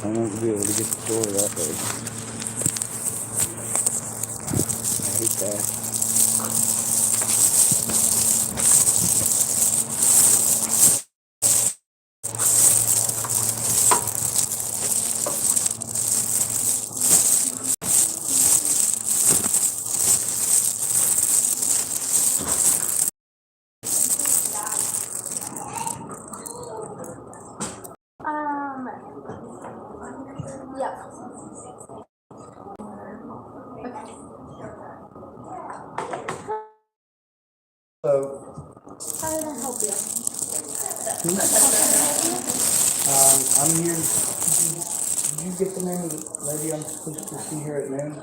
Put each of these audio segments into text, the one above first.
I won't be able to get the door that way. I hate that. Yeah. So, How can I help you? I'm here. Did you get the name of the lady I'm supposed to see here at noon?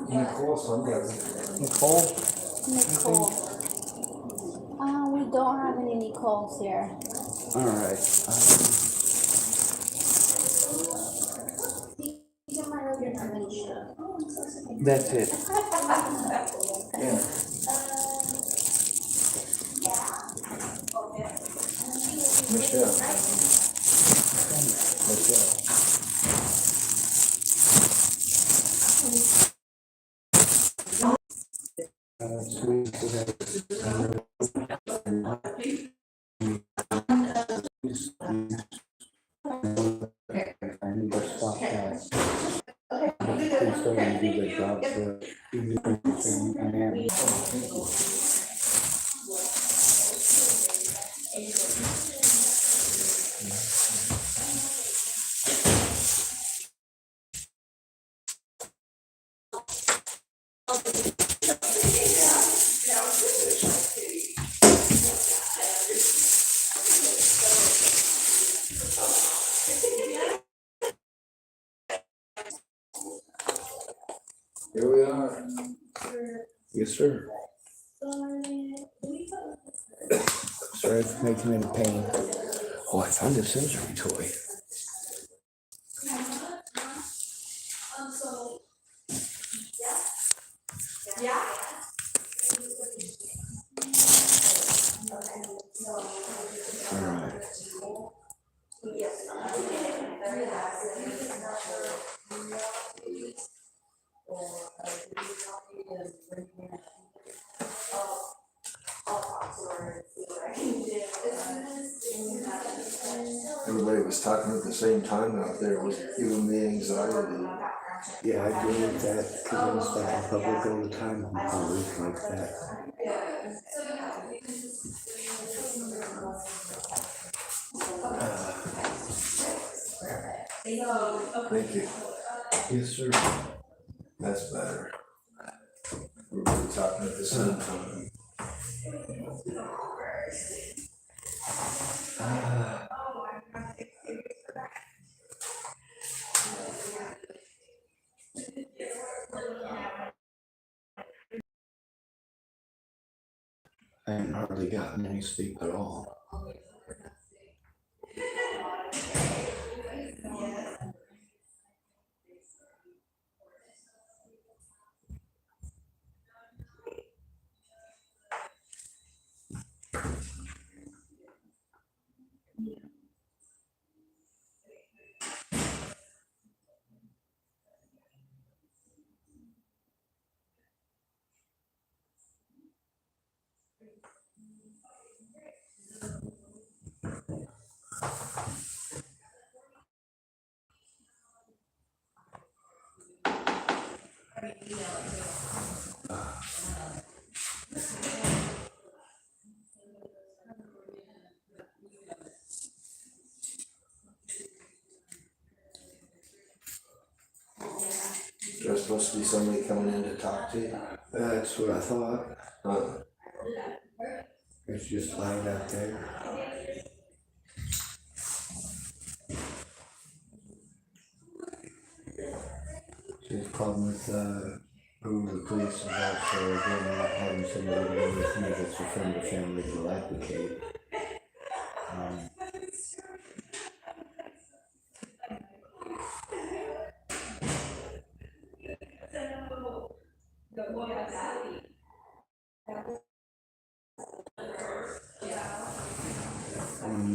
Nicole, somebody. Nicole? Nicole. We don't have any Nicoles here. All right. That's it. Yeah. Michelle. I need to stop that. Please don't do the job for I am. Here we are. Yes, sir. Sorry for making any pain. Oh, I found a sensory toy. All right. Everybody was talking at the same time out there, was giving me anxiety. Yeah, I deal with that because I'm stuck in public all the time. I'm always like that. Thank you. Yes, sir. That's better. We were talking at the same time. I haven't hardly gotten any sleep at all. There's supposed to be somebody coming in to talk to you. That's what I thought. Huh? It's just lying out there. There's a problem with the police is also again not having somebody to go with me that's a friend of family to advocate.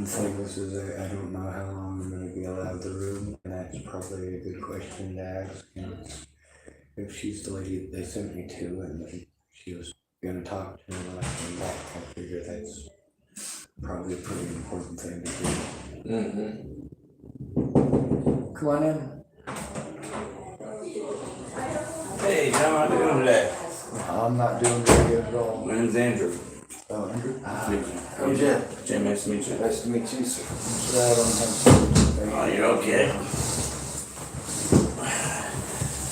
The thing is I don't know how long I'm going to be allowed the room, and that's probably a good question to ask. And if she's the lady they sent me to, and she was gonna talk to me when I came back, I figure that's probably a pretty important thing to do. Come on in. Hey, John, how you doing today? I'm not doing very good at all. My name's Andrew. Oh, Andrew? Nice to meet you. I'm Jim. Jim, nice to meet you. Nice to meet you, sir. Oh, you're okay.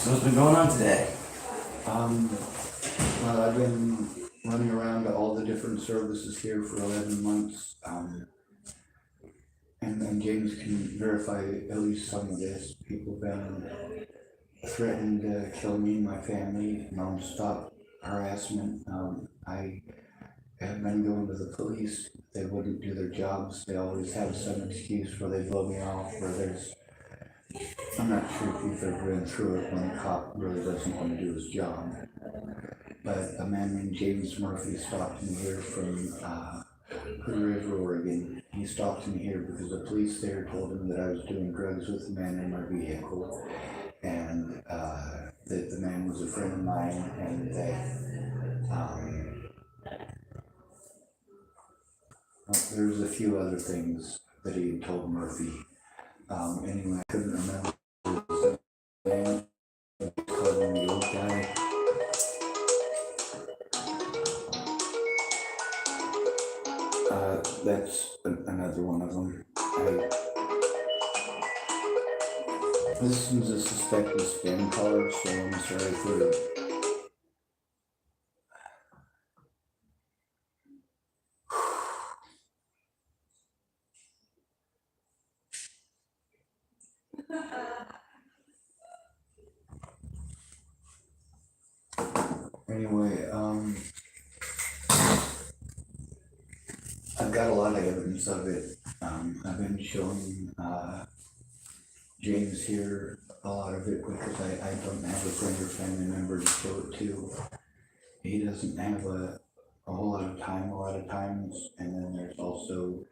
So what's been going on today? Well, I've been running around to all the different services here for 11 months. And James can verify at least some of this. People have been threatened to kill me and my family, non-stop harassment. I have been going to the police. They wouldn't do their jobs. They always have some excuse where they blow me off, or I'm not sure if you've ever been through it when a cop really doesn't want to do his job. But a man named James Murphy stopped me here from Hood, Oregon. He stopped me here because the police there told him that I was doing drugs with a man in my vehicle, and that the man was a friend of mine, and that there's a few other things that he had told Murphy. Anyway, I couldn't remember his name. He called him the old guy. That's another one of them. This one's a suspected spam caller, so I'm sorry for it. Anyway, I've got a lot of evidence of it. I've been showing James here a lot of it because I don't have a friend or family member to show it to. He doesn't have a whole lot of time a lot of times, and then there's also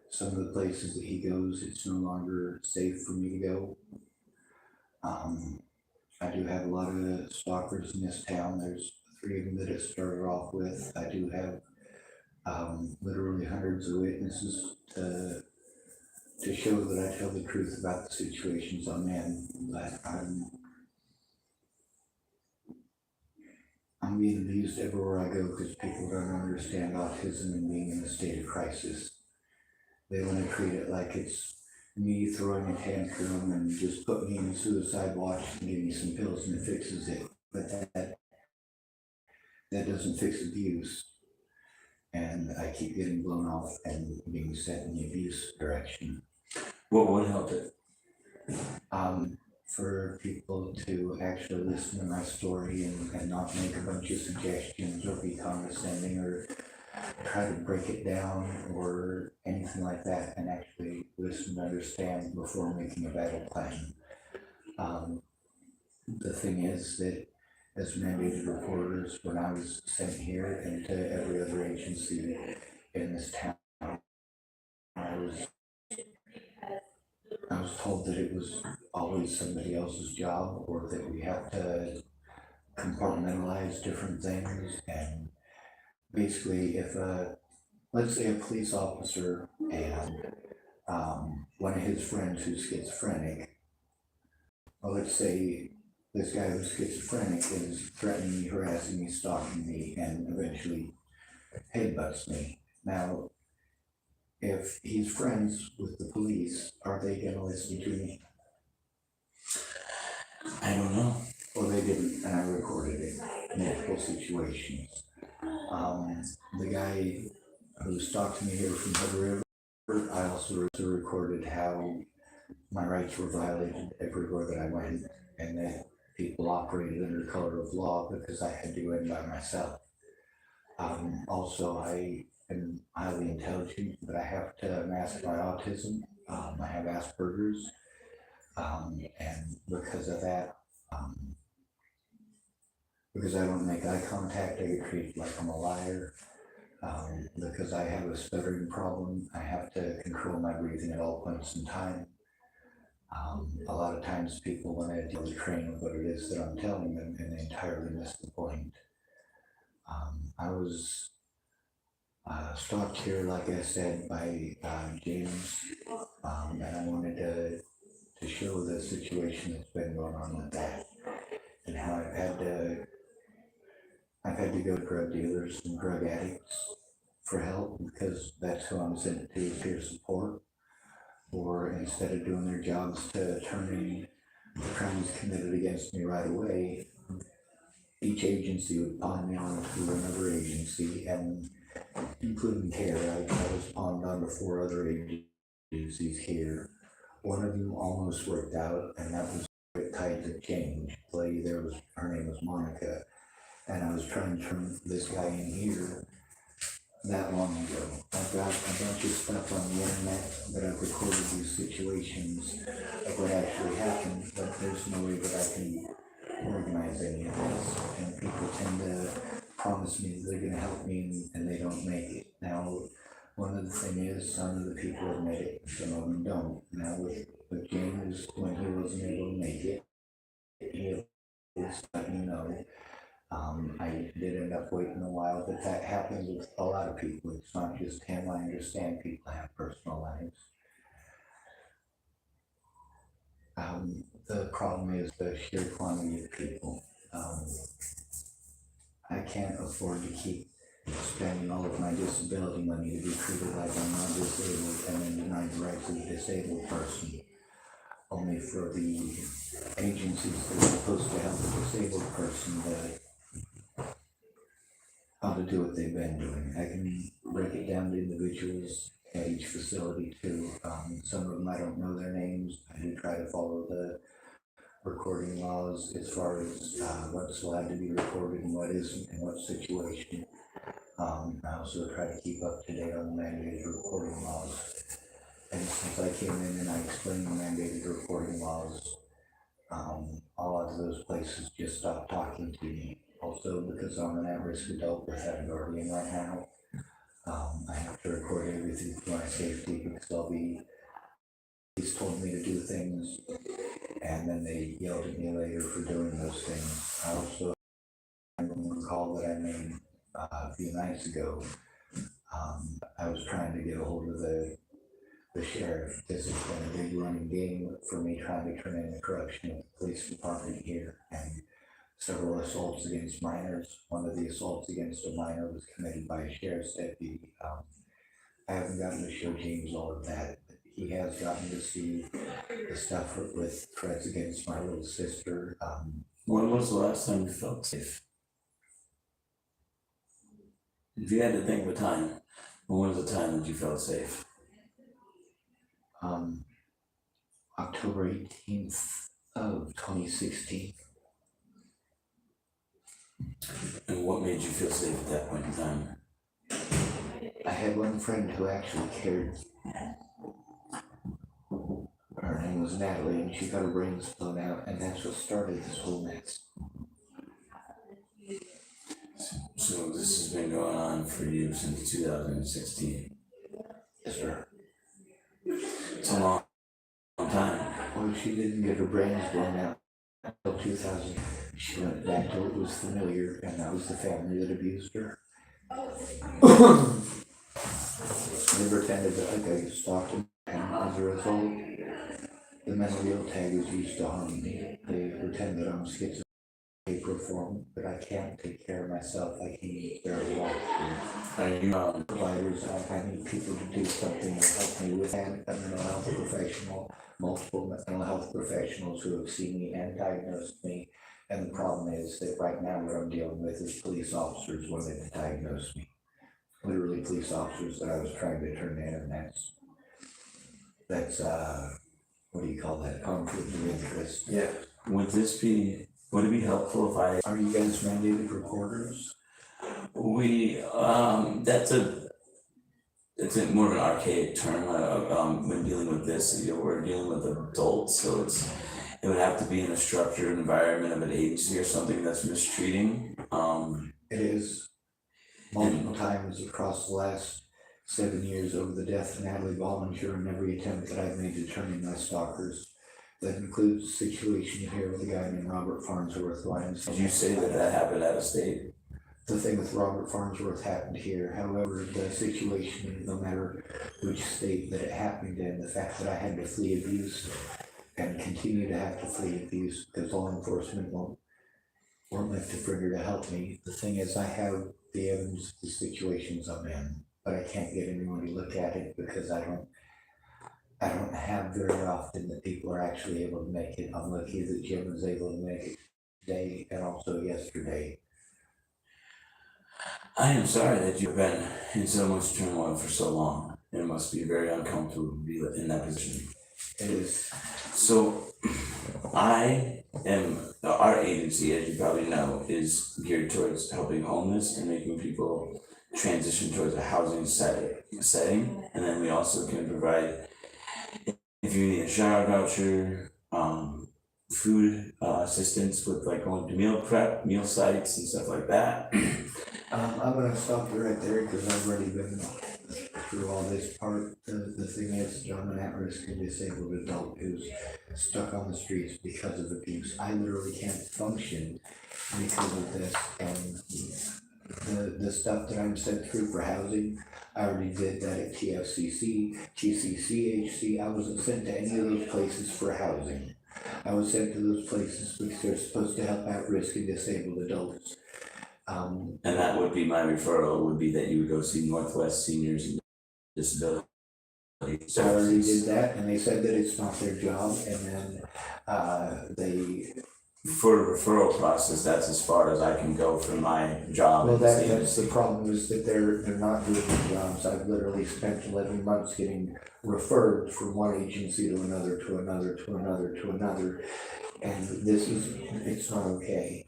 some of the places that he goes, it's no longer safe for me to go. I do have a lot of stalkers in this town. There's 3 of them that it started off with. I do have literally hundreds of witnesses to show that I tell the truth about the situations I'm in, but I'm being abused everywhere I go because people don't understand autism and being in a state of crisis. They want to treat it like it's me throwing a tantrum and just put me in suicide watch and give me some pills and it fixes it. But that doesn't fix abuse. And I keep getting blown off and being sent in the abuse direction. What would help it? For people to actually listen to my story and not make a bunch of suggestions or be condescending or try to break it down or anything like that, and actually listen and understand before making a battle plan. The thing is that as mandated reporters, when I was sent here and to every other agency in this town, I was told that it was always somebody else's job, or that we have to compartmentalize different things. And basically, if let's say a police officer and one of his friends who's schizophrenic, or let's say this guy who's schizophrenic is threatening me, harassing me, stalking me, and eventually headbutts me. Now, if he's friends with the police, are they going to listen to me? I don't know. Well, they didn't, and I recorded it in multiple situations. The guy who stalked me here from Hood River, I also recorded how my rights were violated everywhere that I went, and that people operated under color of law because I had to go in by myself. Also, I am highly intelligent, but I have to mask my autism. I have Asperger's, and because of that, because I don't make eye contact, I get treated like I'm a liar. Because I have a stuttering problem, I have to control my breathing at all points in time. A lot of times people, when I deal with training what it is that I'm telling them, and they entirely miss the point. I was stalked here, like I said, by James, and I wanted to show the situation that's been going on with that, and how I've had to go to drug dealers and drug addicts for help because that's who I'm sent to peer support. Or instead of doing their jobs to turning the crimes committed against me right away, each agency would pawn me on to another agency, and including care, I was pawned on to 4 other agencies here. One of them almost worked out, and that was Tides of Change. The lady there was, her name was Monica, and I was trying to turn this guy in here that long ago. I've got a bunch of stuff on the internet that I've recorded these situations of what actually happened, but there's no way that I can organize any of this. And people tend to promise me that they're going to help me and they don't make it. Now, one of the things is some of the people have made it, some of them don't. Now, with James, when he wasn't able to make it, he was letting me know. I did end up waiting a while, but that happens with a lot of people. It's not just him. I understand people have personal lives. The problem is the sheer quantity of people. I can't afford to keep spending all of my disability money to be treated like I'm not disabled and then denied the rights of a disabled person. Only for the agencies that are supposed to help a disabled person how to do what they've been doing. I can break it down to individuals at each facility too. Some of them I don't know their names. I do try to follow the recording laws as far as what's allowed to be recorded and what isn't in what situation. I also try to keep up to date on the mandated recording laws. And since I came in and I explained the mandated recording laws, a lot of those places just stopped talking to me. Also, because I'm an at-risk adult without a guardian right now, I have to record everything for my safety because he's told me to do things and then they yelled at me later for doing those things. I also remember a call that I made a few nights ago. I was trying to get a hold of the sheriff. This has been a big running game for me trying to turn in the corruption of the police department here, and several assaults against minors. One of the assaults against a minor was committed by a sheriff's deputy. I haven't gotten to show James all of that, but he has gotten to see the stuff with threats against my little sister. When was the last time you felt safe? If you had to think of a time, when was the time that you felt safe? October 18th of 2016. And what made you feel safe at that point in time? I had one friend who actually cared. Her name was Natalie, and she got her brains blown out, and that's what started this whole mess. So this has been going on for you since 2016. Yes, sir. It's a long time. Well, she didn't get her brains blown out until 2000. She went back to what was familiar, and that was the family that abused her. They pretended that like I stalked him, and as a result, the mentally ill tag is used to harm me. They pretend that I'm schizophrenic paper form, but I can't take care of myself. I can't barely walk. Are you Providers, I need people to do something to help me with that. A mental health professional, multiple mental health professionals who have seen me and diagnosed me. And the problem is that right now what I'm dealing with is police officers when they diagnose me. Literally police officers that I was trying to turn in, and that's what do you call that? Conflict of interest. Yeah. would it be helpful if Are you guys mandated reporters? it's a more of an archaic term, when dealing with this, we're dealing with adults, so it would have to be in a structured environment of an agency or something that's mistreating, It is multiple times across the last 7 years over the death of Natalie Bollinger and every attempt that I've made to turn in my stalkers. That includes the situation here with a guy named Robert Farnsworth. Did you say that that happened out of state? The thing with Robert Farnsworth happened here. However, the situation, no matter which state that it happened in, the fact that I had to flee abuse and continue to have to flee abuse because law enforcement weren't left to bring her to help me. The thing is, I have the evidence of the situations I'm in, but I can't get anyone to look at it because I don't have very often that people are actually able to make it. I'm lucky that Jim was able to make it today and also yesterday. I am sorry that you've been in so much turmoil for so long. It must be very uncomfortable to be in that position. It is. So, our agency, as you probably know, is geared towards helping homeless and making people transition towards a housing setting. And then we also can provide, if you need a shower voucher, food assistance with like going to meal prep, meal sites and stuff like that. I'm gonna stop you right there because I've already been through all this part. The thing is, I'm an at-risk and disabled adult who's stuck on the streets because of abuse. I literally can't function because of this, and the stuff that I'm sent through for housing, I already did that at TFCC, GCCHC. I wasn't sent to any of those places for housing. I was sent to those places because they're supposed to help at-risk and disabled adults. And that would be my referral, would be that you would go see Northwest Seniors and Disability So I already Services. did that, and they said that it's not their job, and then, they, For a referral process, that's as far as I can go for my job. well, in this that's the agency. problem is that they're not doing their jobs. I've literally spent 11 months getting referred from one agency to another, to another, to another, to another, and it's not okay.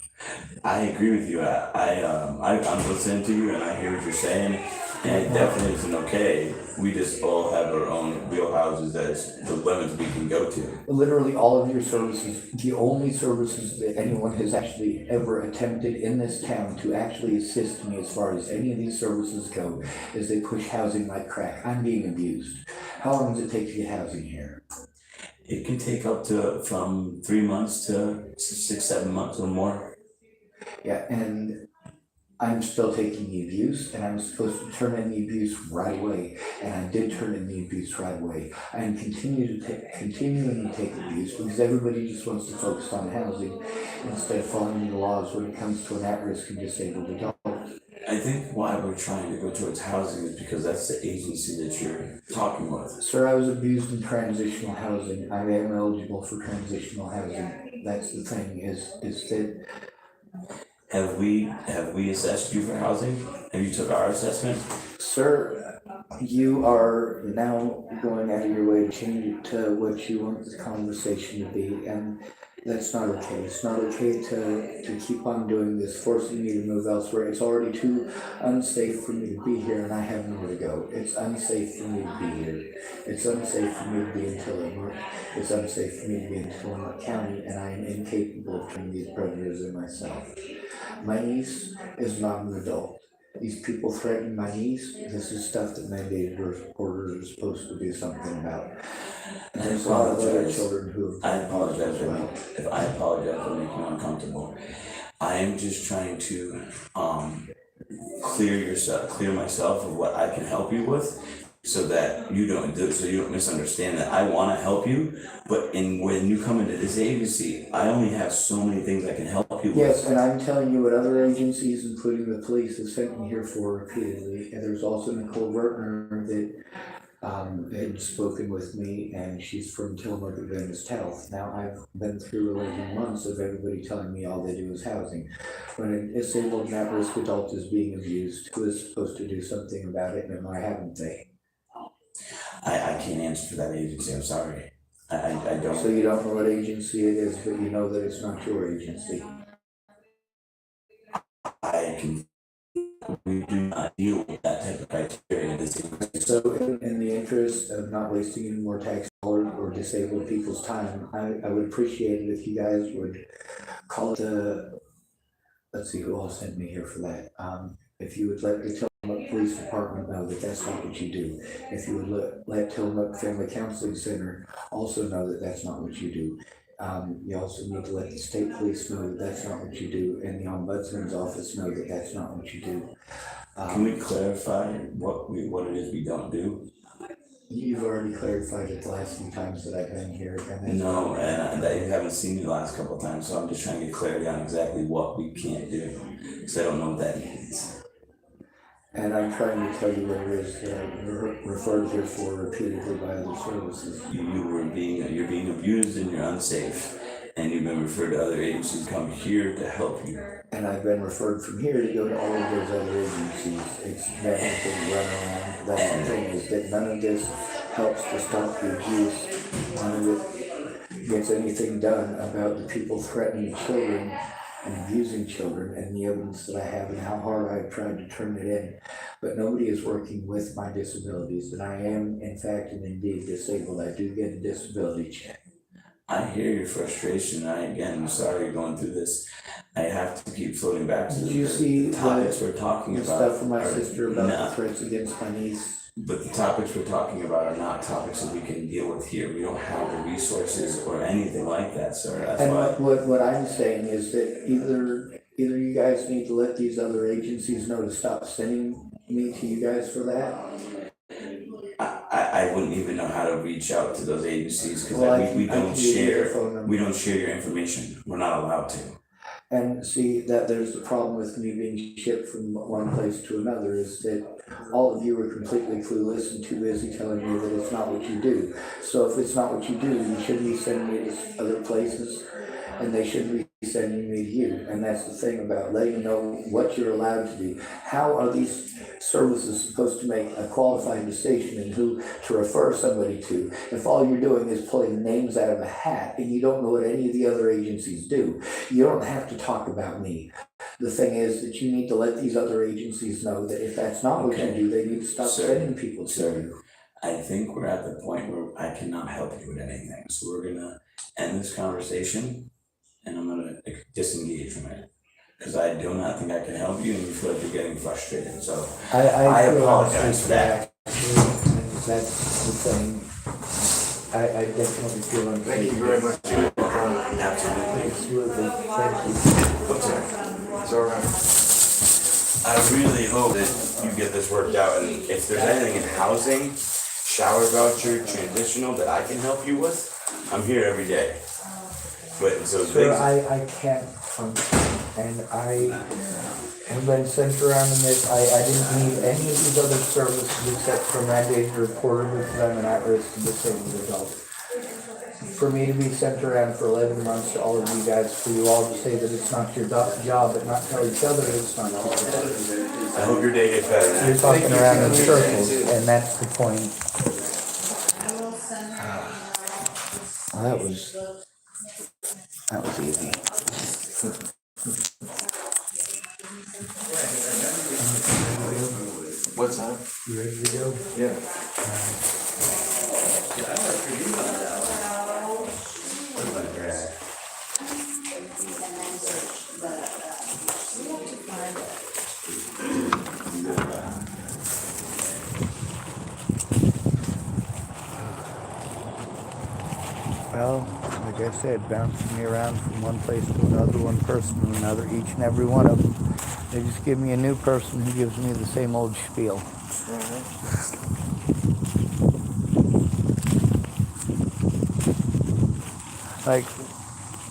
I agree with you. I'm listening to you and I hear what you're saying. And it definitely isn't okay. We just all have our own wheelhouses as the limits we can go to. Literally all of your services, the only services that anyone has actually ever attempted in this town to actually assist me as far as any of these services go, is they push housing like crack. I'm being abused. How long does it take to get housing here? It can take up to from 3 months to 6-7 months or more. Yeah, and I'm still taking the abuse, and I'm supposed to turn in the abuse right away, and I did turn in the abuse right away. I am continuing to take abuse because everybody just wants to focus on housing instead of following the laws when it comes to an at-risk and disabled adult. I think why we're trying to go towards housing is because that's the agency that you're talking with. Sir, I was abused in transitional housing. I am eligible for transitional housing. That's the thing, is that Have we assessed you for housing? Have you took our assessment? sir, you are now going out of your way to change it to what you want the conversation to be, and that's not okay. It's not okay to keep on doing this, forcing me to move elsewhere. It's already too unsafe for me to be here, and I have nowhere to go. It's unsafe for me to be here. It's unsafe for me to be in Tillamookkk. It's unsafe for me to be in Tillamookkk County, and I am incapable of turning these predators in myself. My niece is not an adult. These people threaten my niece. This is stuff that mandated orders are supposed to do something about. And there's a lot of other children who I have apologize as well. if I apologize for making you uncomfortable. I am just trying to clear myself of what I can help you with, so that you don't misunderstand that I want to help you, but when you come into this agency, I only have so many things I can help you with. Yes, and I'm telling you what other agencies, including the police, have sent me here for repeatedly. And there's also Nicole Vertner that had spoken with me, and she's from Tillamookkk Adventist Health. Now, I've been through 11 months of everybody telling me all they do is housing. When a disabled and at-risk adult is being abused, who is supposed to do something about it, and why haven't they? I can't answer for that agency, I'm sorry. I don't. So you don't know what agency it is, but you know that it's not your agency. We do not deal with that type of criteria in this agency. So in the interest of not wasting any more tax dollars or disabled people's time, I would appreciate it if you guys would call it let's see who all sent me here for that. If you would let me tell Tillamookkk Police Department know that that's not what you do. If you would let Tillamookkk Family Counseling Center also know that that's not what you do. You also need to let the state police know that that's not what you do, and the ombudsman's office know that that's not what you do. Can we clarify what it is we don't do? You've already clarified it the last few times that I've been here, and that's No, and that you haven't seen me the last couple of times, so I'm just trying to get clarity on exactly what we can't do, because I don't know what that means. And I'm trying to tell you what it is that I referred here for repeatedly by other services. You're being abused and you're unsafe, and you've been referred to other agencies to come here to help you. And I've been referred from here to go to all of those other agencies. It's been a big run around. That's the thing, is that none of this helps to stop the abuse. None of it gets anything done about the people threatening children and abusing children, and the evidence that I have and how hard I've tried to turn it in. But nobody is working with my disabilities, and I am in fact and indeed disabled. I do get a disability check. I hear your frustration. I'm sorry you're going through this. I have to keep floating back to Did you see the topics we're talking the about. stuff from my are sister about not- the threats against my niece? But the topics we're talking about are not topics that we can deal with here. We don't have the resources or anything like that, sir. That's And why. what I'm saying is that either you guys need to let these other agencies know to stop sending me to you guys for that. I wouldn't even know how to reach out to those agencies because Well, I we can don't give you their share. phone number. We don't share your information. We're not allowed to. And see, that there's the problem with me being shipped from one place to another, is that all of you are completely clueless and too busy telling me that it's not what you do. So if it's not what you do, you shouldn't be sending me to other places, and they shouldn't be sending me to you. And that's the thing about letting you know what you're allowed to do. How are these services supposed to make a qualified decision in who to refer somebody to if all you're doing is pulling names out of a hat and you don't know what any of the other agencies do? You don't have to talk about me. The thing is that you need to let these other agencies know that if that's not what you do, they need to stop sending people to you. I think we're at the point where I cannot help you with anything. So we're gonna end this conversation and I'm gonna disengage from it. Because I do not think I can help you and you feel like you're getting frustrated. So I feel apologize for that. That's the thing. I definitely feel unsafe. Thank you very much. Absolutely. Absolutely, thank you. What's that? It's all right. I really hope that you get this worked out, and if there's anything in housing, shower voucher, transitional that I can help you with, I'm here every day. But so Sir, things, I can't function, and I have been sent around in this. I didn't need any of these other services except for mandated reporter because I'm an at-risk disabled adult. For me to be sent around for 11 months to all of you guys, for you all to say that it's not your job, but not tell each other it's not your job. I hope your day gets better. You're talking around in circles, and that's the point. That was easy. What's that? You ready to go? Yeah. Well, like I said, bouncing me around from one place to another, one person to another, each and every one of them. They just give me a new person who gives me the same old spiel. Like,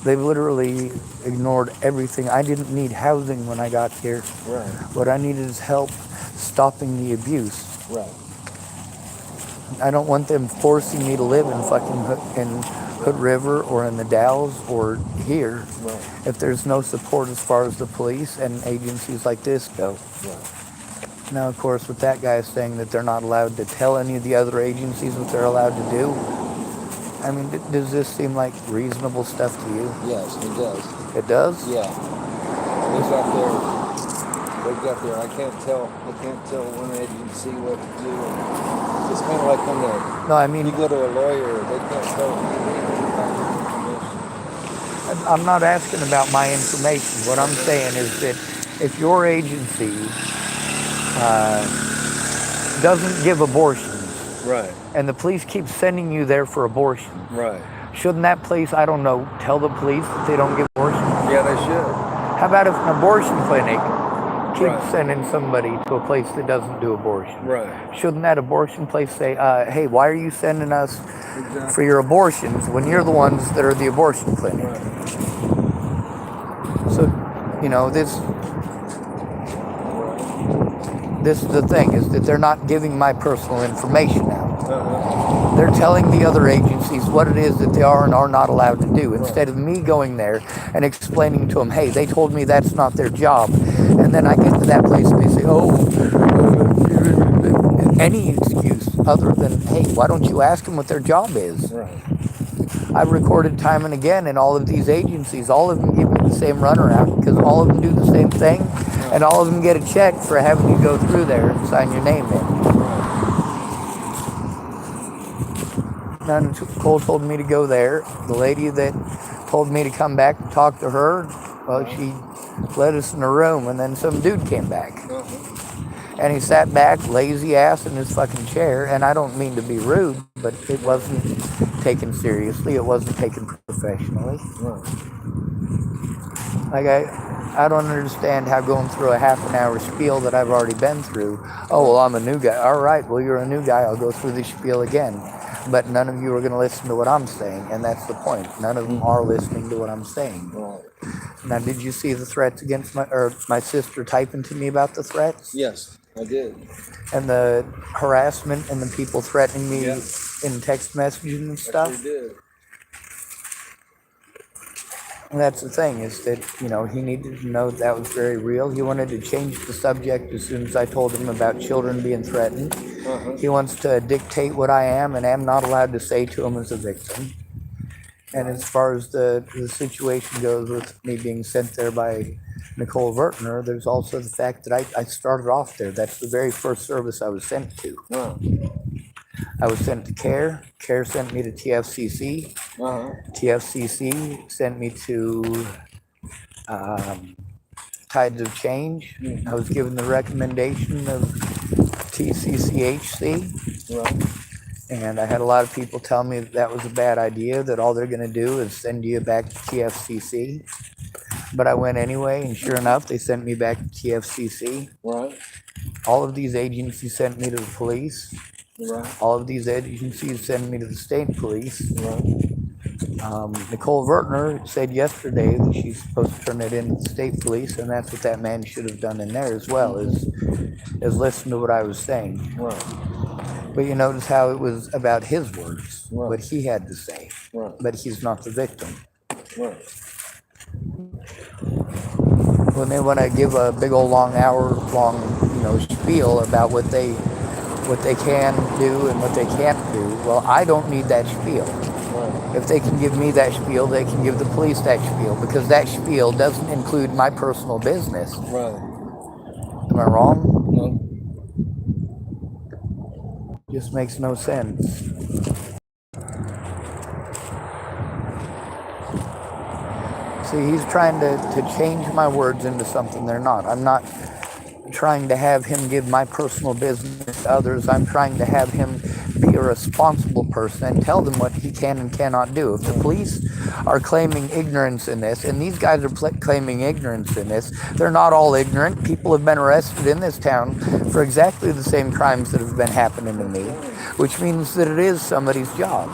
they've literally ignored everything. I didn't need housing when I got here. Right. What I needed is help stopping the abuse. Right. I don't want them forcing me to live in fucking Hood River or in the Dalles or here Right. if there's no support as far as the police and agencies like this go. Right. Now, of course, with that guy saying that they're not allowed to tell any of the other agencies what they're allowed to do, I mean, does this seem like reasonable stuff to you? Yes, it does. It does? Yeah. They've got their, I can't tell one agency what to do. It's kind of like when No, I mean, you go to a lawyer, they can't tell you information. I'm not asking about my information. What I'm saying is that if your agency doesn't give abortions, Right. and the police keep sending you there for abortions. Right. Shouldn't that place, I don't know, tell the police that they don't give abortions? Yeah, they should. How about if an abortion clinic keeps Right. sending somebody to a place that doesn't do abortion? Right. Shouldn't that abortion place say, hey, why are you sending us Exactly. for your abortions when you're the ones that are the abortion clinic? Right. So, you know, this is the thing, is that they're not giving my personal information out. They're telling the other agencies what it is that they are and are not allowed to do, instead of me going there and explaining to them, hey, they told me that's not their job. And then I get to that place and they say, any excuse other than, hey, why don't you ask them what their job is? Right. I've recorded time and again in all of these agencies, all of them give me the same runaround because all of them do the same thing, and all of them get a check for having you go through there and sign your name in. Now, Nicole told me to go there. The lady that told me to come back and talk to her, well, she let us in a room, and then some dude came back. And he sat back, lazy ass, in his fucking chair, and I don't mean to be rude, but it wasn't taken seriously. It wasn't taken professionally. Like, I don't understand how going through a half an hour spiel that I've already been through, oh, well, I'm a new guy. All right, well, you're a new guy. I'll go through the spiel again. But none of you are going to listen to what I'm saying, and that's the point. None of them are listening to what I'm saying. Now, did you see the threats against my sister typing to me about the threats? Yes, I did. And the harassment and the people threatening me Yeah. in text messages and I stuff? sure did. And that's the thing, is that, you know, he needed to know that was very real. He wanted to change the subject as soon as I told him about children being threatened. He wants to dictate what I am and am not allowed to say to him as a victim. And as far as the situation goes with me being sent there by Nicole Vertner, there's also the fact that I started off there. That's the very first service I was sent to. I was sent to CARE. CARE sent me to TFCC. TFCC sent me to Tides of Change. I was given the recommendation of TCCHC. And I had a lot of people tell me that was a bad idea, that all they're going to do is send you back to TFCC. But I went anyway, and sure enough, they sent me back to TFCC. All of these agencies sent me to the police. All of these agencies send me to the state police. Nicole Vertner said yesterday that she's supposed to turn it in to the state police, and that's what that man should have done in there as well, is listen to what I was saying. But you notice how it was about his words, what he had to say, but he's not the victim. When they want to give a big old long hour-long, you know, spiel about what they can do and what they can't do, well, I don't need that spiel. If they can give me that spiel, they can give the police that spiel, because that spiel doesn't include my personal business. Am I wrong? No. Just makes no sense. See, he's trying to change my words into something they're not. I'm not trying to have him give my personal business to others. I'm trying to have him be a responsible person and tell them what he can and cannot do. If the police are claiming ignorance in this, and these guys are claiming ignorance in this, they're not all ignorant. People have been arrested in this town for exactly the same crimes that have been happening to me, which means that it is somebody's job.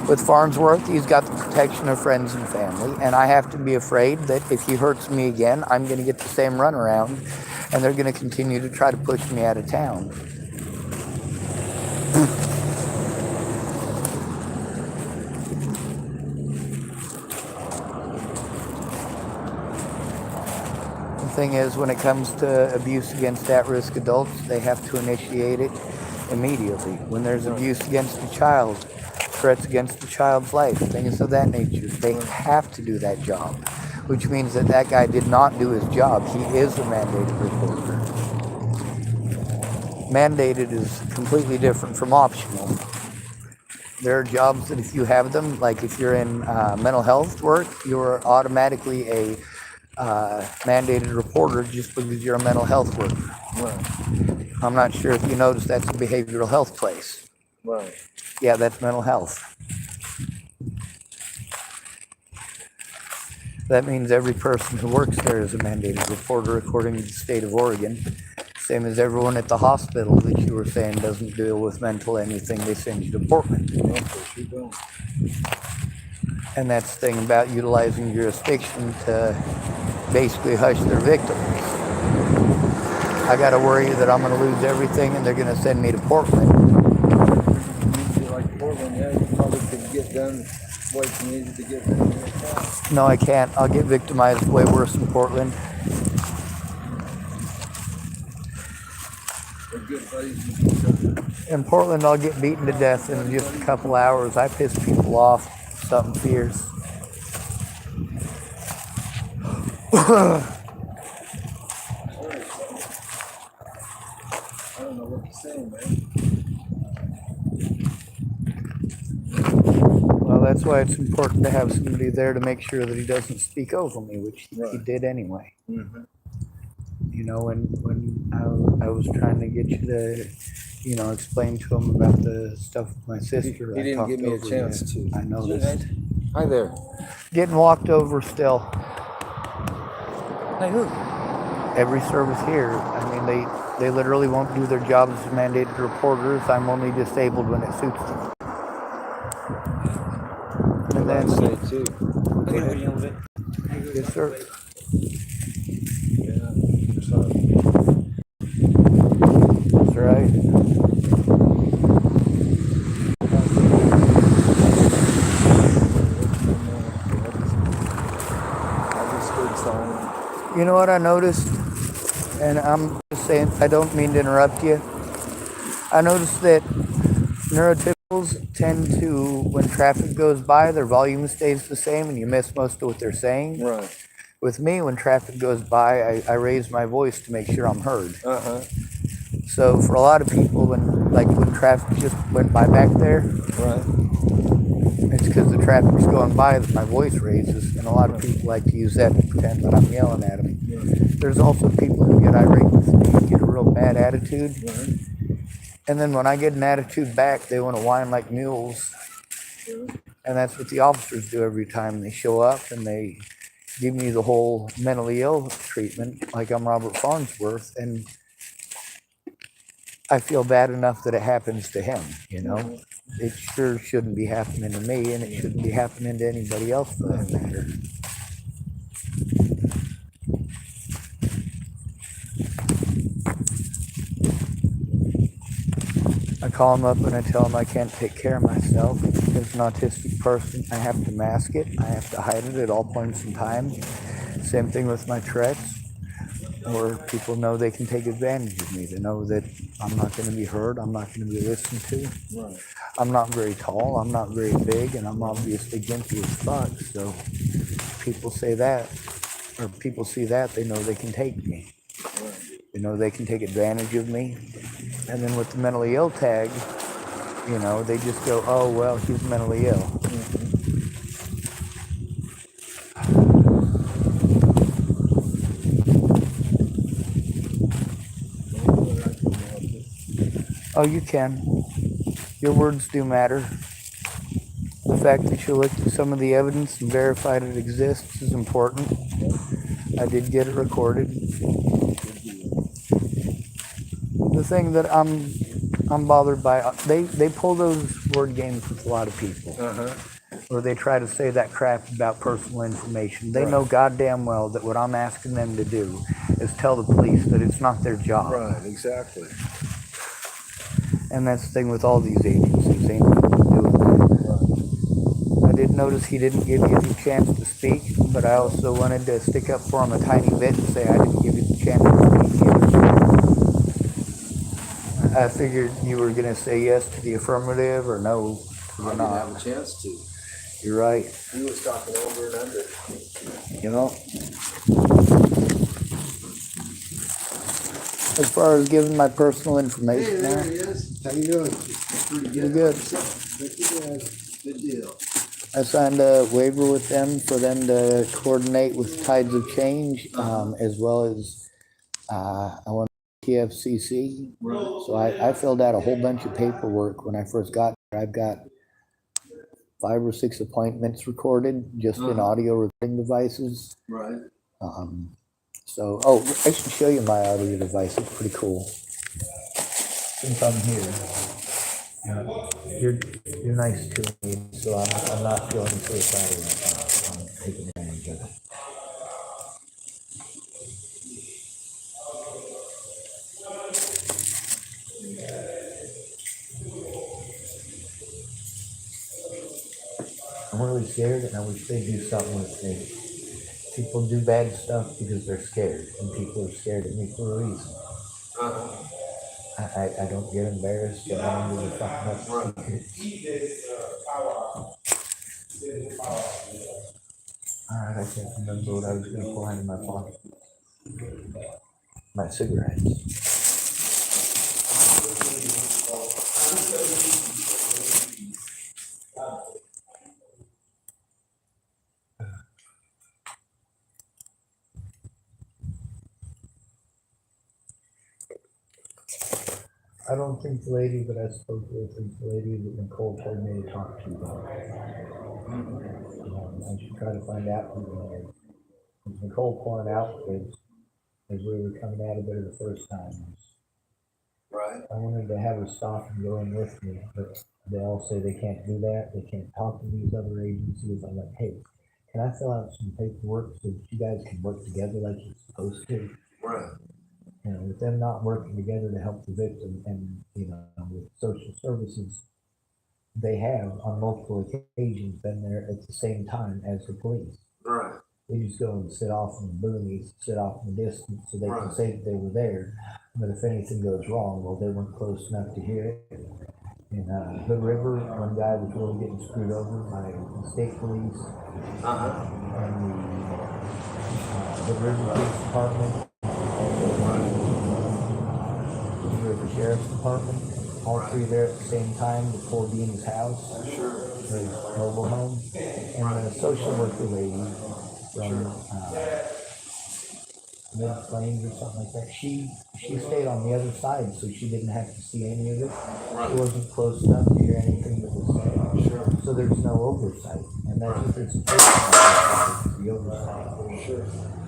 With Farnsworth, he's got the protection of friends and family, and I have to be afraid that if he hurts me again, I'm going to get the same runaround, and they're going to continue to try to push me out of town. The thing is, when it comes to abuse against at-risk adults, they have to initiate it immediately. When there's abuse against a child, threats against the child's life, things of that nature, they have to do that job, which means that that guy did not do his job. He is a mandated reporter. Mandated is completely different from optional. There are jobs that if you have them, like if you're in mental health work, you're automatically a mandated reporter just because you're a mental health worker. Right. I'm not sure if you noticed that's a behavioral health place. Right. Yeah, that's mental health. That means every person who works there is a mandated reporter according to the state of Oregon. Same as everyone at the hospital that you were saying doesn't deal with mental anything, they send you to Portland. No, of course you don't. And that's the thing about utilizing jurisdiction to basically hush their victims. I gotta worry that I'm gonna lose everything and they're gonna send me to Portland. Usually like Portland, yeah, you probably could get done what you needed to get done. No, I can't. I'll get victimized way worse in Portland. We're good buddies with each other. In Portland, I'll get beaten to death in just a couple hours. I piss people off. Something fierce. I don't know what to say, man. Well, that's why it's important to have somebody there to make sure that he doesn't speak over me, which he Right. did anyway. Mm-hmm. You know, when I was trying to get you to, you know, explain to him about the stuff with my sister. He I didn't talked give me a over chance you. to. I noticed. Hi there. Getting walked over still. Hey, who? Every service here. I mean, they literally won't do their jobs as mandated reporters. I'm only disabled when it suits them. And I'd then, say too. yes, sir. Yeah. Sorry. That's right. I just stood silent. You know what I noticed? And I'm just saying, I don't mean to interrupt you. I noticed that neurotypicals tend to, when traffic goes by, their volume stays the same and you miss most of what they're saying. Right. With me, when traffic goes by, I raise my voice to make sure I'm heard. Uh-huh. So for a lot of people, when traffic just went by back there, Right. it's because the traffic's going by that my voice raises, and a lot of people like to use that to pretend that I'm yelling at them. There's also people who get irate with me and get a real bad attitude, and then when I get an attitude back, they want to whine like mules, and that's what the officers do every time they show up, and they give me the whole mentally ill treatment like I'm Robert Farnsworth, and I feel bad enough that it happens to him, you know? It sure shouldn't be happening to me, and it shouldn't be happening to anybody else for that matter. I call him up and I tell him I can't take care of myself. As an autistic person, I have to mask it. I have to hide it at all points in time. Same thing with my Tourette's. Or people know they can take advantage of me. They know that I'm not going to be heard. I'm not going to be listened to. Right. I'm not very tall. I'm not very big, and I'm obviously gimpy as fuck. So people say that, or people see that, they know they can take me. They know they can take advantage of me. And then with the mentally ill tag, you know, they just go, oh, well, he's mentally ill. Oh, you can. Your words do matter. The fact that you looked at some of the evidence and verified it exists is important. I did get it recorded. The thing that I'm bothered by, they pull those word games with a lot of people. Or they try to say that crap about personal information. They know goddamn well that what I'm asking them to do is tell the police that it's not their job. Right, exactly. And that's the thing with all these agencies, they know what to do with it. I did notice he didn't give you the chance to speak, but I also wanted to stick up for him a tiny bit and say I didn't give you the chance to speak. I figured you were going to say yes to the affirmative or no to the I didn't not. have a chance to. You're right. He was talking over and under. You know? As far as giving my personal information There now, he is. How you doing? Pretty Pretty good. Pretty good. Good deal. I I signed a waiver with them for them to coordinate with Tides of Change, as well as I want TFCC. Right. So I filled out a whole bunch of paperwork when I first got there. I've got 5 or 6 appointments recorded just in audio recording devices. Right. So, I should show you my audio device. It's pretty cool. Since I'm here, you're nice to me, so I'm not feeling suicidal right now. I'm taking advantage of it. I'm really scared, and I wish they'd do something with me. People do bad stuff because they're scared, and people are scared of me for a reason. I don't get embarrassed, and I don't give a fuck about the secrets. Alright, I can't remember what I was gonna find in my pocket. My cigarettes. I don't think the lady that I spoke with is the lady that Nicole told me to talk to about. I should try to find out who they are. Nicole pointed out as we were coming out of there the first time. Right. I wanted to have her stop and go in with me, but they all say they can't do that. They can't talk to these other agencies. I'm like, hey, can I fill out some paperwork so that you guys can work together like you're supposed to? Right. You know, with them not working together to help the victim, and with social services, they have on multiple occasions been there at the same time as the police. Right. They just go and sit off in the boonies, sit off in the distance, so they can say that they were there. But if anything goes wrong, well, they weren't close enough to hear it. In Hood River, one guy was really getting screwed over by the state police and the Hood River Police Department. The Sheriff's Department, all 3 there at the same time before Dean's house, his mobile home, and the social worker lady from Mid Plains or something like that. She stayed on the other side, so she didn't have to see any of it. She wasn't close enough to hear anything that was said. So there's no oversight, and that's what there's the oversight.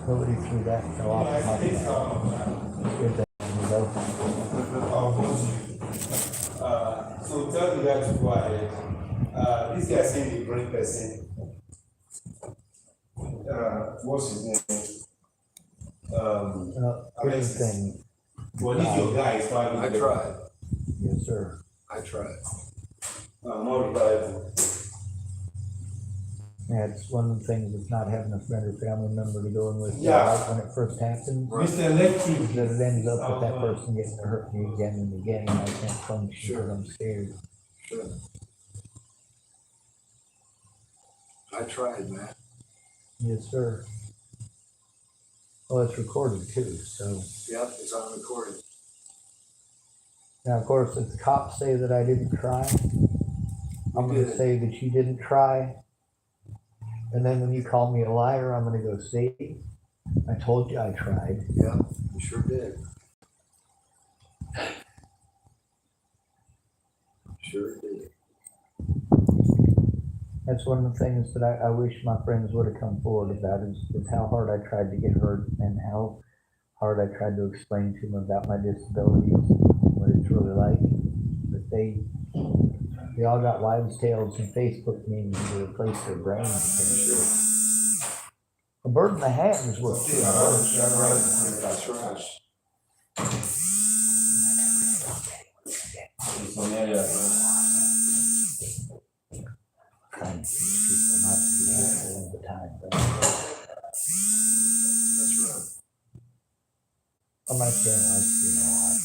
Nobody threw that and fell off the pocket. So tell the guy to go ahead. This guy seems a great person. What's his name? Here's the thing. Well, he's your guy. It's fine. I tried. Yes, sir. I tried. More reliable. Yeah, it's one of the things that's not having a friend or family member to go in with. Yeah. When it first happens. Mr. Electric. That it ends up with that person getting to hurt me again and again, and I can't function because I'm scared. Sure. I tried, man. Yes, sir. Well, it's recorded too, so. Yep, it's on recording. Now, of course, if the cops say that I didn't try, I'm You gonna did. say that you didn't try. And then when you call me a liar, I'm gonna go, see, I told you I tried. Yeah, you sure did. Sure did. That's one of the things that I wish my friends would have come forward about is how hard I tried to get hurt and how hard I tried to explain to them about my disabilities, what it's really like. But they all got wives' tales and Facebook memes to replace their brains. A bird in the hand is worth 2 hours. That's right. Trying to teach people not to be hateful all the time, right? That's right. On my channel, I see a lot.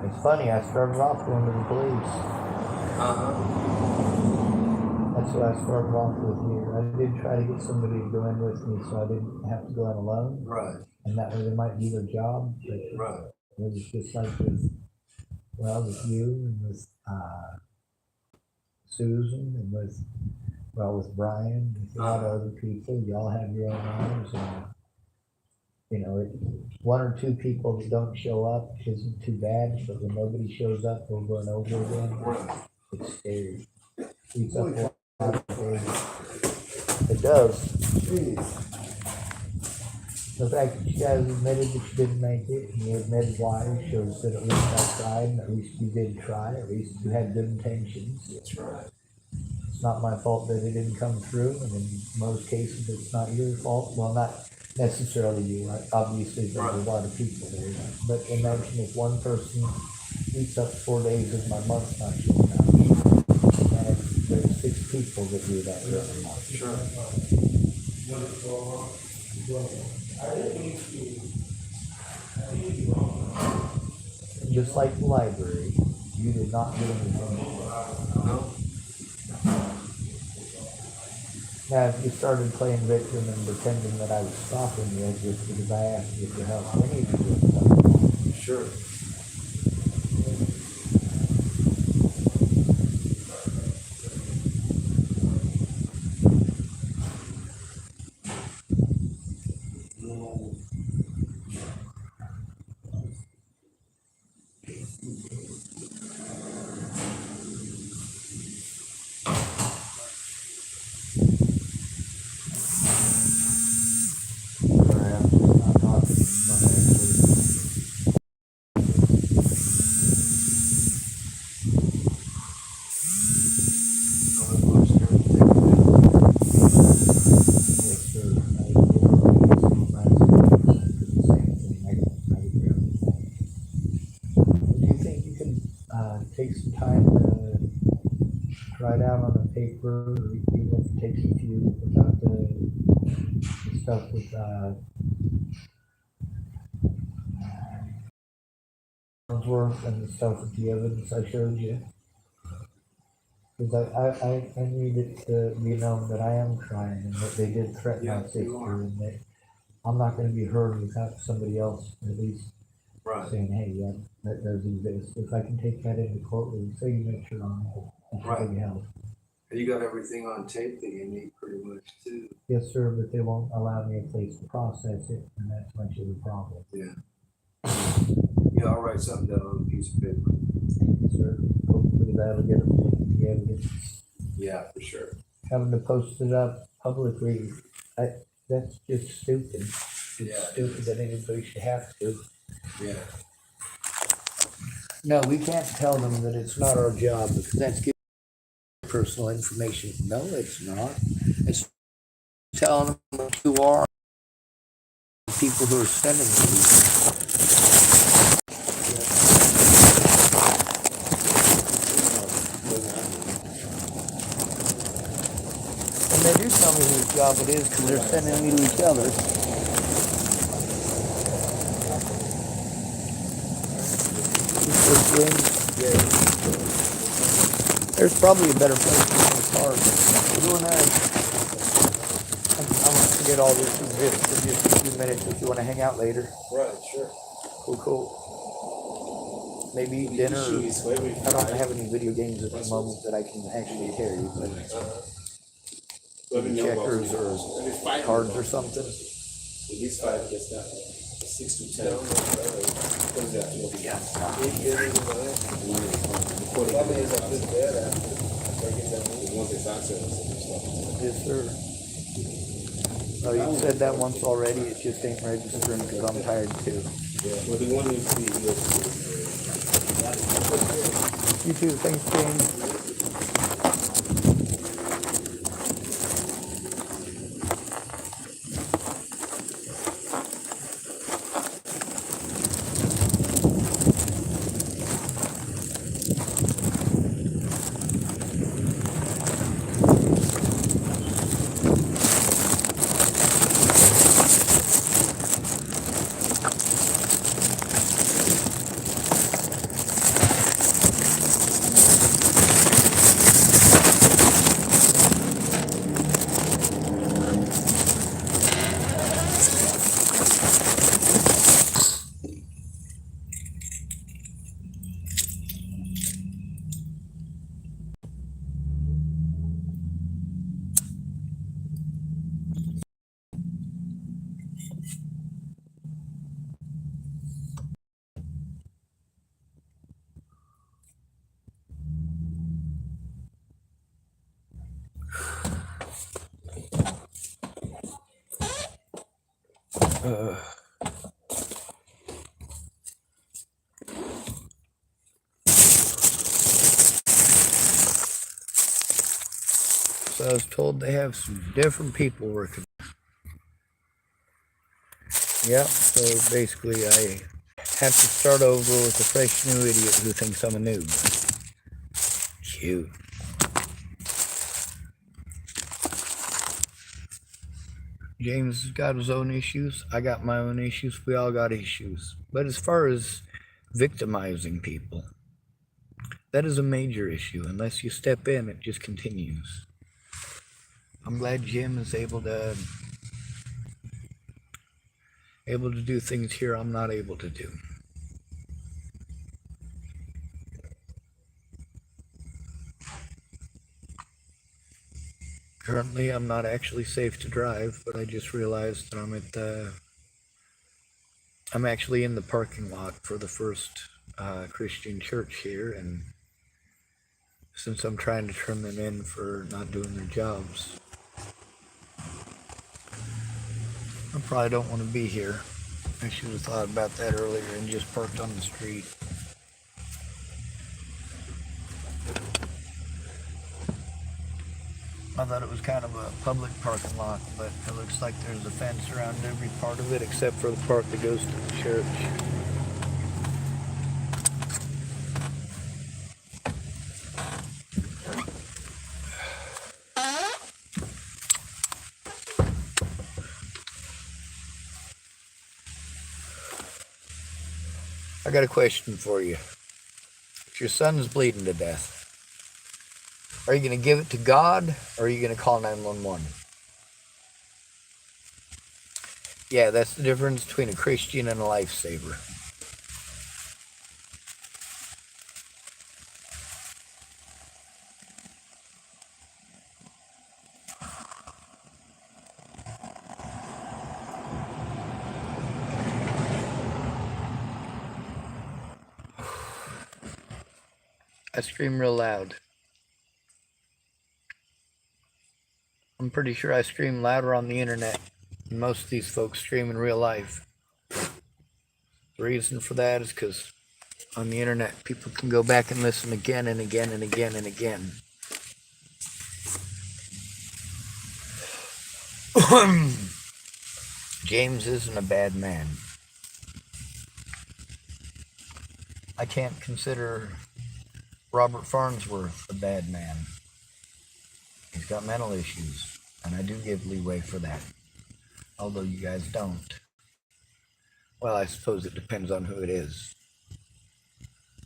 It's funny, I started off going to the police. Uh-huh. I That's why I started off with you. I did try to get somebody to go in with me so I didn't have to go in alone. Right, And that way they might do their job. But right. it was just like with, well, with you and with Susan and with Brian, with a lot of other people. Y'all have your own lives. And, you know, one or two people that don't show up isn't too bad. But when nobody shows up over and over again, it's scary. Eats up a lot of days. It does. The fact that you guys admitted that you didn't make it, and you admitted why, shows that at least I tried, and at least you did try, at least you had good intentions. That's right. It's not my fault that it didn't come through, and in most cases, it's not your fault. Well, not necessarily you, right? Obviously, there's a lot of people there. But imagine if one person eats up 4 days of my month not showing up. And there's 6 people that do that every month. Sure. Just like the library, you did not do anything. No? Now, if you started playing victim and pretending that I was stopping you just because I asked you for help, I need to do something. Sure. Take some time to write out on a paper, or even if it takes a few, about the stuff with work and the stuff with the evidence I showed you. Because I need it to be known that I am trying and that they did threaten my safety and that I'm not going to be heard without somebody else at least saying, hey, yeah, that does exist. If I can take that into court with a signature on it, it's a big help. And you got everything on tape that you need pretty much too. Yes, sir, but they won't allow me a place to process it, and that's much of a problem. Yeah. Yeah, I'll write something down on a piece of paper. Yes, sir. Hopefully that'll get the evidence. Yeah, for sure. Having to post it up publicly, that's just stupid. It's stupid that anybody should have to. Yeah. No, we can't tell them that it's not our job because that's giving personal information. No, it's not. It's telling them what you are. People who are sending you. And they do tell me whose job it is because they're sending me to each other. There's probably a better place to the car. We're doing that. I'm gonna forget all this for just a few minutes if you want to hang out later. Right, sure. Cool. Maybe eat dinner. I don't have any video games at the moment that I can actually carry, but checkers or cards or something. These 5 gets that 6 to 10. What is that? Yeah. Yes, sir. Oh, you said that once already. It just ain't registering because I'm tired too. Well, the one needs to be You too. Thanks, James. So I was told they have some different people working. Yep, so basically I have to start over with a fresh new idiot who thinks I'm a noob. Cute. James has got his own issues. I got my own issues. We all got issues. But as far as victimizing people, that is a major issue. Unless you step in, it just continues. I'm glad Jim is able to do things here I'm not able to do. Currently, I'm not actually safe to drive, but I just realized that I'm actually in the parking lot for the First Christian Church here, and since I'm trying to turn them in for not doing their jobs, I probably don't want to be here. I should have thought about that earlier and just parked on the street. I thought it was kind of a public parking lot, but it looks like there's a fence around every part of it except for the part that goes to the church. I got a question for you. If your son is bleeding to death, are you going to give it to God, or are you going to call 911? Yeah, that's the difference between a Christian and a lifesaver. I scream real loud. I'm pretty sure I scream louder on the internet than most of these folks scream in real life. The reason for that is because on the internet, people can go back and listen again and again and again and again. James isn't a bad man. I can't consider Robert Farnsworth a bad man. He's got mental issues, and I do give leeway for that, although you guys don't. Well, I suppose it depends on who it is.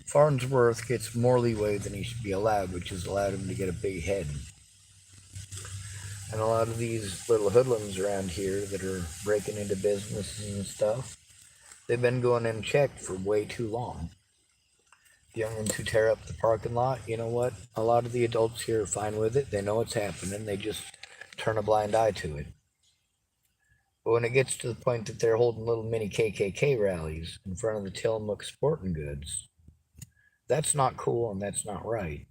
Farnsworth gets more leeway than he should be allowed, which has allowed him to get a big head. And a lot of these little hoodlums around here that are breaking into businesses and stuff, they've been going unchecked for way too long. The young ones who tear up the parking lot, you know what? A lot of the adults here are fine with it. They know what's happening. They just turn a blind eye to it. But when it gets to the point that they're holding little mini KKK rallies in front of the Tillamookkk Sporting Goods, that's not cool and that's not right.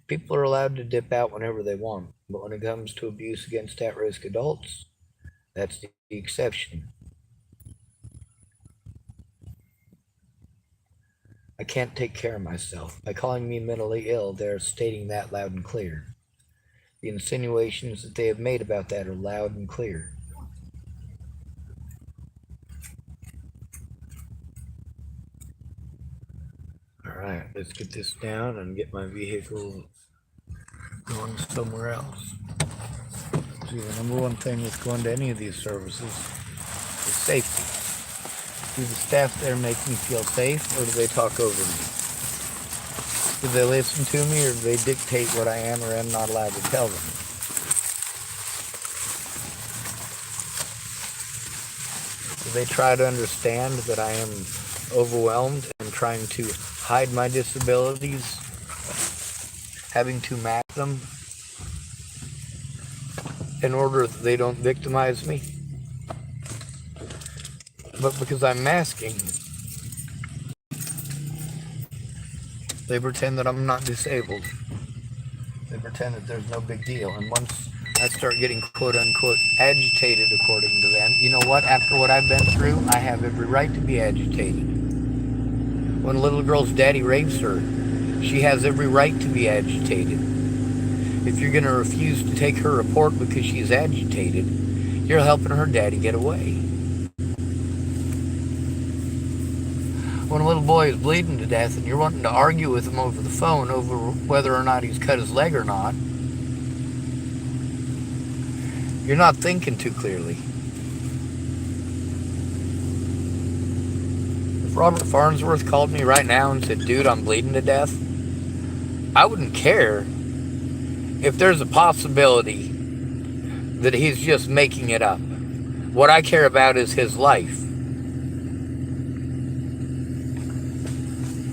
People are allowed to dip out whenever they want, but when it comes to abuse against at-risk adults, that's the exception. I can't take care of myself. By calling me mentally ill, they're stating that loud and clear. The insinuations that they have made about that are loud and clear. Alright, let's get this down and get my vehicle going somewhere else. See, the number one thing with going to any of these services is safety. Do the staff there make me feel safe, or do they talk over me? Do they listen to me, or do they dictate what I am or am not allowed to tell them? Do they try to understand that I am overwhelmed and trying to hide my disabilities, having to mask them in order that they don't victimize me? But because I'm masking, they pretend that I'm not disabled. They pretend that there's no big deal. And once I start getting quote unquote agitated according to them. You know what? After what I've been through, I have every right to be agitated. When a little girl's daddy rapes her, she has every right to be agitated. If you're going to refuse to take her report because she's agitated, you're helping her daddy get away. When a little boy is bleeding to death and you're wanting to argue with him over the phone over whether or not he's cut his leg or not, you're not thinking too clearly. If Robert Farnsworth called me right now and said, dude, I'm bleeding to death, I wouldn't care if there's a possibility that he's just making it up. What I care about is his life.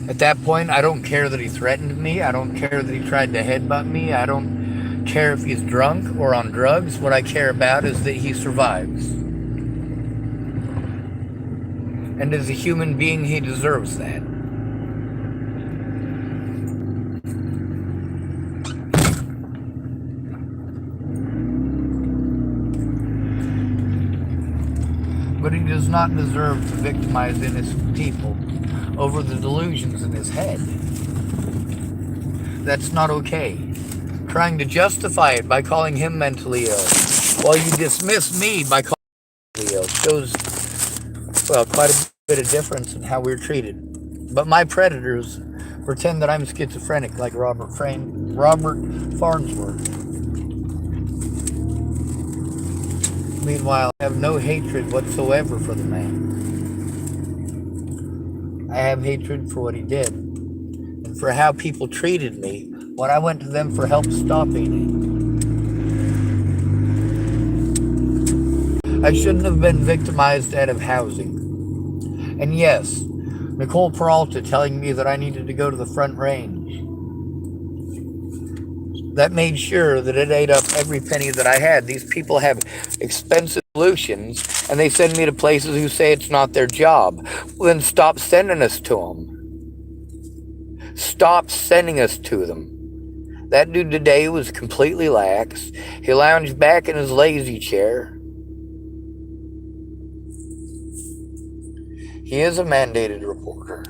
At that point, I don't care that he threatened me. I don't care that he tried to headbutt me. I don't care if he's drunk or on drugs. What I care about is that he survives. And as a human being, he deserves that. But he does not deserve to victimize innocent people over the delusions in his head. That's not okay. Trying to justify it by calling him mentally ill, while you dismiss me by calling him mentally ill, shows, well, quite a bit of difference in how we're treated. But my predators pretend that I'm schizophrenic like Robert Farnsworth. Meanwhile, I have no hatred whatsoever for the man. I have hatred for what he did and for how people treated me when I went to them for help stopping it. I shouldn't have been victimized out of housing. And yes, Nicole Peralta telling me that I needed to go to the Front Range. That made sure that it ate up every penny that I had. These people have expensive solutions, and they send me to places who say it's not their job. Well, then stop sending us to them. Stop sending us to them. That dude today was completely lax. He lounged back in his lazy chair. He is a mandated reporter.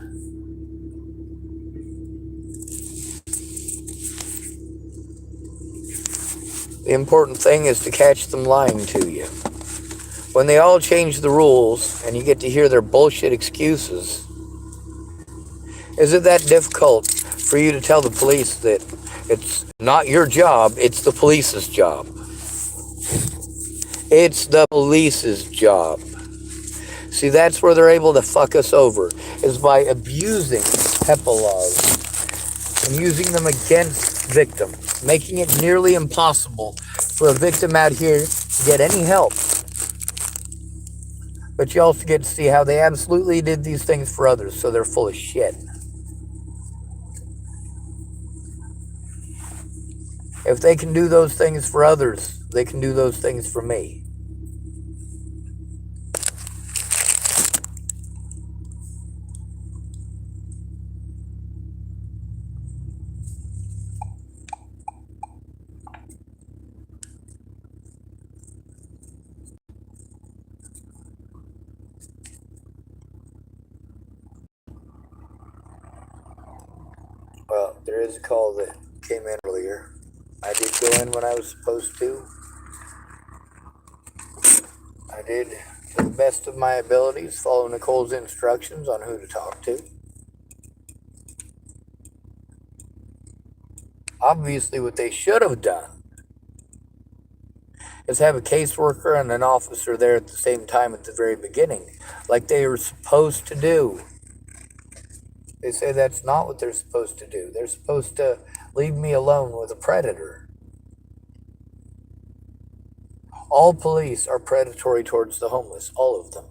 The important thing is to catch them lying to you. When they all change the rules and you get to hear their bullshit excuses, is it that difficult for you to tell the police that it's not your job, it's the police's job? It's the police's job. See, that's where they're able to fuck us over, is by abusing HEPA laws and using them against victims, making it nearly impossible for a victim out here to get any help. But you also get to see how they absolutely did these things for others, so they're full of shit. If they can do those things for others, they can do those things for me. Well, there is a call that came in earlier. I did go in when I was supposed to. I did, to the best of my abilities, follow Nicole's instructions on who to talk to. Obviously, what they should have done is have a caseworker and an officer there at the same time at the very beginning, like they were supposed to do. They say that's not what they're supposed to do. They're supposed to leave me alone with a predator. All police are predatory towards the homeless, all of them.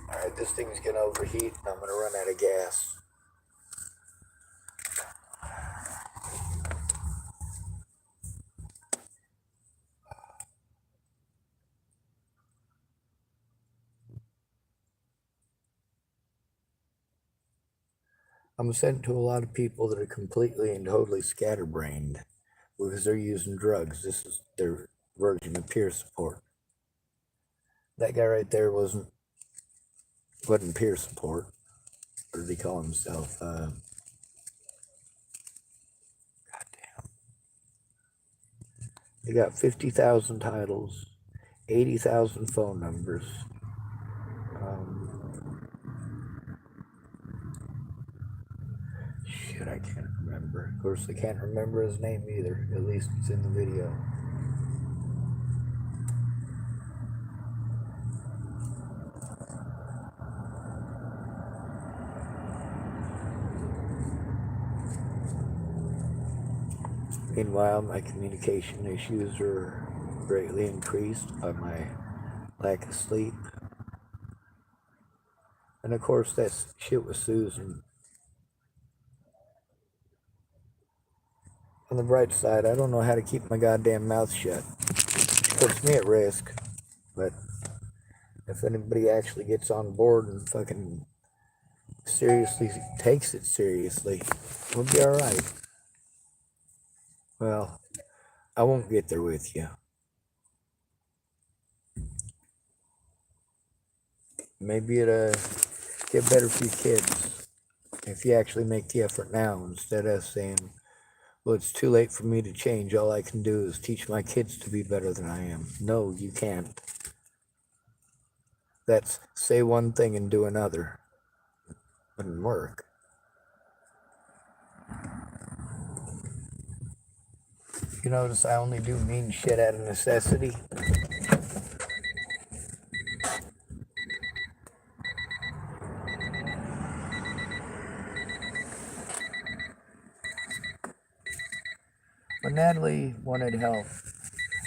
Alright, this thing's gonna overheat and I'm gonna run out of gas. I'm sent to a lot of people that are completely and totally scatterbrained because they're using drugs. This is their version of peer support. That guy right there wasn't peer support. What did he call himself? He got 50,000 titles, 80,000 phone numbers. Shit, I can't remember. Of course, I can't remember his name either. At least it's in the video. Meanwhile, my communication issues are greatly increased by my lack of sleep. And of course, that shit with Susan. On the bright side, I don't know how to keep my goddamn mouth shut. It puts me at risk. But if anybody actually gets on board and fucking seriously takes it seriously, we'll be alright. Well, I won't get there with you. Maybe it'll get better for your kids if you actually make the effort now instead of saying, well, it's too late for me to change. All I can do is teach my kids to be better than I am. No, you can't. That's say one thing and do another. Wouldn't work. You notice I only do mean shit out of necessity. When Natalie wanted help,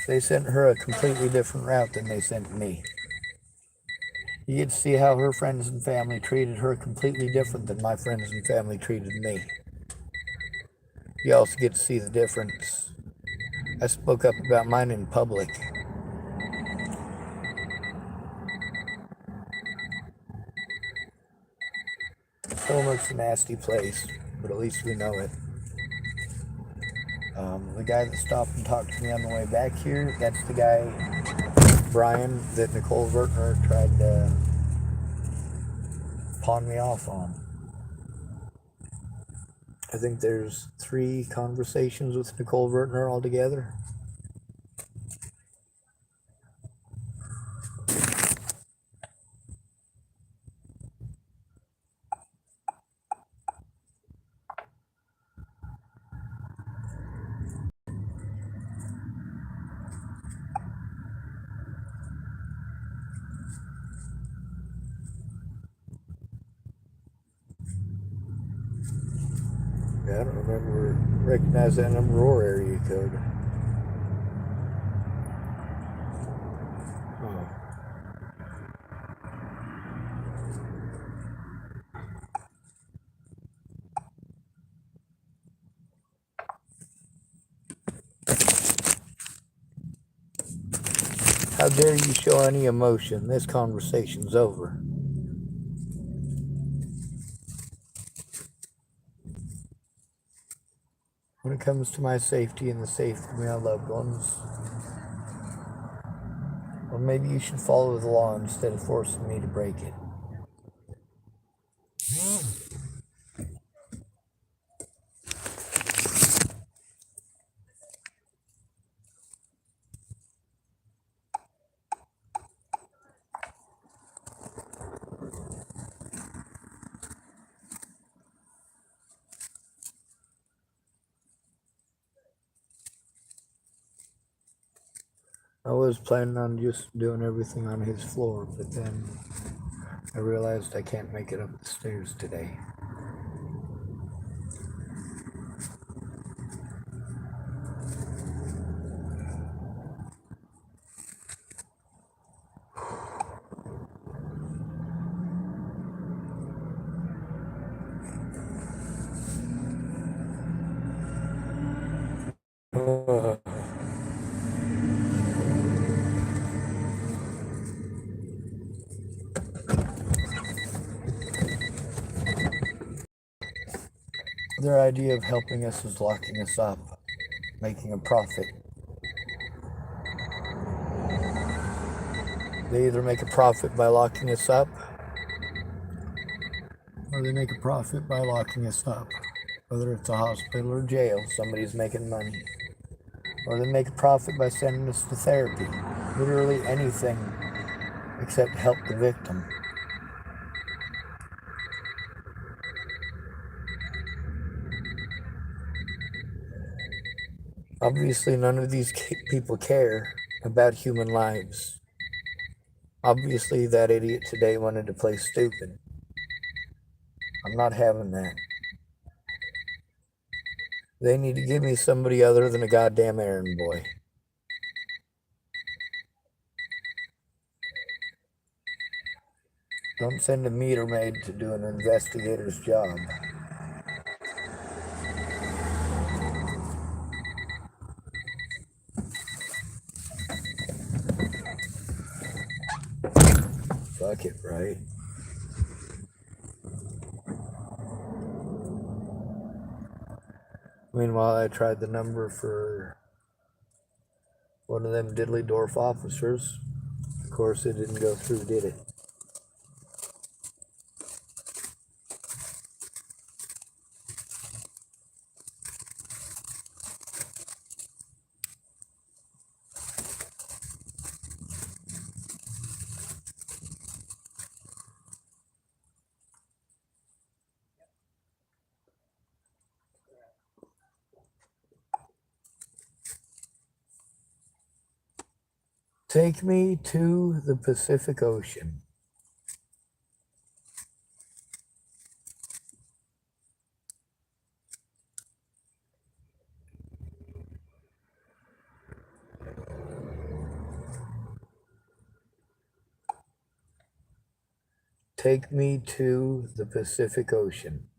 they sent her a completely different route than they sent me. You get to see how her friends and family treated her completely different than my friends and family treated me. You also get to see the difference. I spoke up about mine in public. Tillamookk's a nasty place, but at least we know it. The guy that stopped and talked to me on the way back here, that's the guy, Brian, that Nicole Vertner tried to pawn me off on. I think there's 3 conversations with Nicole Vertner altogether. I don't recognize that number or area code. Oh. How dare you show any emotion? This conversation's over. When it comes to my safety and the safety of my loved ones, well, maybe you should follow the law instead of forcing me to break it. I was planning on just doing everything on his floor, but then I realized I can't make it up the stairs today. Their idea of helping us is locking us up, making a profit. They either make a profit by locking us up, or they make a profit by locking us up. Whether it's a hospital or jail, somebody's making money. Or they make a profit by sending us to therapy. Literally anything except help the victim. Obviously, none of these people care about human lives. Obviously, that idiot today wanted to play stupid. I'm not having that. They need to give me somebody other than a goddamn errand boy. Don't send a meter maid to do an investigator's job. Fuck it, right? Meanwhile, I tried the number for one of them diddly dwarf officers. Of course, it didn't go through, did it? Take me to the Pacific Ocean. Take me to the Pacific Ocean.